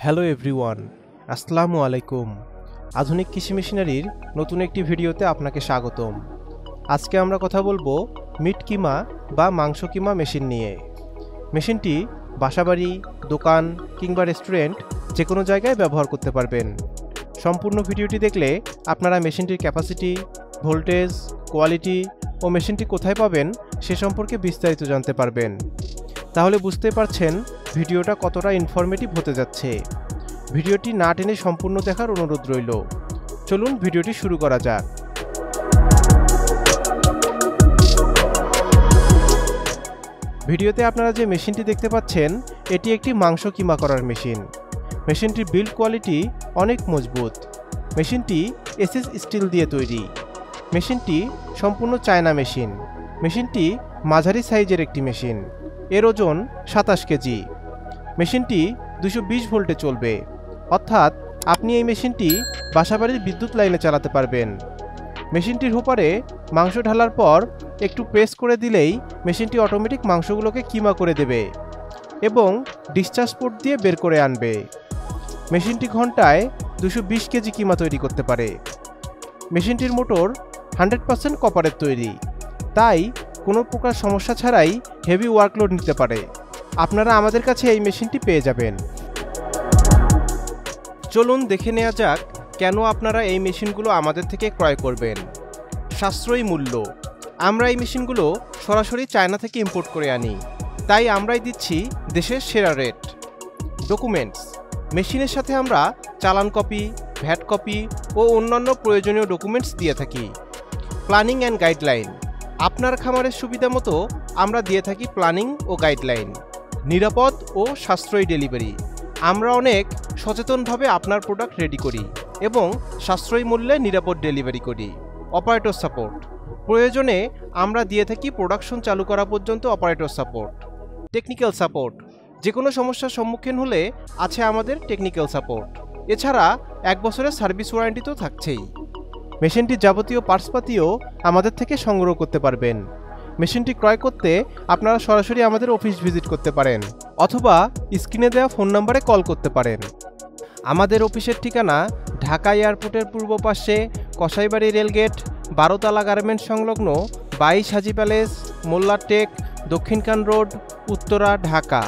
Hello everyone, আসসালামু আলাইকুম। আধুনিক কৃষি মেশিনারির নতুন একটি ভিডিওতে আপনাকে স্বাগতম। আজকে আমরা কথা বলবো মিট কিমা বা মাংস কিমা মেশিন নিয়ে। মেশিনটি বাসাবাড়ি, দোকান কিংবা রেস্টুরেন্ট যে কোনো জায়গায় ব্যবহার করতে পারবেন। সম্পূর্ণ ভিডিওটি দেখলে আপনারা মেশিনটির ক্যাপাসিটি, ভোল্টেজ, কোয়ালিটি ও মেশিনটি কোথায় পাবেন সে সম্পর্কে বিস্তারিত জানতে পারবেন। তাহলে বুঝতে পারছেন ভিডিওটা কতটা ইনফরমেটিভ হতে যাচ্ছে। ভিডিওটি না টেনে সম্পূর্ণ দেখার অনুরোধ রইল। চলুন ভিডিওটি শুরু করা যাক। ভিডিওতে আপনারা যে মেশিনটি দেখতে পাচ্ছেন এটি একটি মাংস কিমা করার মেশিন। মেশিনটির বিল্ড কোয়ালিটি অনেক মজবুত। মেশিনটি এসএস স্টিল দিয়ে তৈরি। মেশিনটি সম্পূর্ণ চায়না মেশিন। মেশিনটি মাঝারি সাইজের একটি মেশিন। এর ওজন 27 কেজি। মেশিনটি 220 ভোল্টে চলবে, অর্থাৎ আপনি এই মেশিনটি বাসাবাড়ির বিদ্যুৎ লাইনে চালাতে পারবেন। মেশিনটির হোপারে মাংস ঢালার পর একটু প্রেস করে দিলেই মেশিনটি অটোমেটিক মাংসগুলোকে কিমা করে দেবে এবং ডিসচার্জ পোর্ট দিয়ে বের করে আনবে। মেশিনটি ঘন্টায় 220 কেজি কিমা তৈরি করতে পারে। মেশিনটির মোটর 100% কপারের তৈরি, তাই কোনো প্রকার সমস্যা ছাড়াই হেভি ওয়ার্কলোড নিতে পারে। আপনারা আমাদের কাছে এই মেশিনটি পেয়ে যাবেন। চলুন দেখে নেওয়া যাক কেন আপনারা এই মেশিনগুলো আমাদের থেকে ক্রয় করবেন। সাশ্রয়ী মূল্য। আমরা এই মেশিনগুলো সরাসরি চায়না থেকে ইম্পোর্ট করে আনি, তাই আমরাই দিচ্ছি দেশের সেরা রেট। ডকুমেন্টস। মেশিনের সাথে আমরা চালান কপি, ভ্যাট কপি ও অন্যান্য প্রয়োজনীয় ডকুমেন্টস দিয়ে থাকি। Planning and guideline. আপনার খামারের সুবিধা মতো আমরা দিয়ে থাকি প্ল্যানিং ও গাইডলাইন। নিরাপদ ও সাশ্রয়ী ডেলিভারি। আমরা অনেক সচেতনভাবে আপনার প্রোডাক্ট রেডি করি এবং সাশ্রয়ী মূল্যে নিরাপদ ডেলিভারি করি। Operator support. প্রয়োজনে আমরা দিয়ে থাকি প্রোডাকশন চালু করা পর্যন্ত অপারেটর সাপোর্ট। Technical support. যে কোনো সমস্যার সম্মুখীন হলে আছে আমাদের টেকনিক্যাল সাপোর্ট। এছাড়া 1 বছরের সার্ভিস ওয়ারেন্টি তো থাকছেই। মেশিনটির যাবতীয় পার্টসপাতিও আমাদের থেকে সংগ্রহ করতে পারবেন। মেশিনটি ক্রয় করতে আপনারা সরাসরি আমাদের অফিস ভিজিট করতে পারেন অথবা স্ক্রিনে দেওয়া ফোন নম্বরে কল করতে পারেন। আমাদের অফিসের ঠিকানা ঢাকা এয়ারপোর্টের পূর্ব পাশে কসাইবাড়ি রেলগেট, 12তলা গার্মেন্টস সংলগ্ন 22 হাজি প্যালেস, মোল্লার টেক, দক্ষিণখান রোড, উত্তরা, ঢাকা।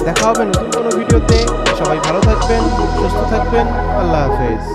দেখা হবে নতুন কোনো ভিডিওতে। সবাই ভালো থাকবেন, সুস্থ থাকবেন। আল্লাহ হাফেজ।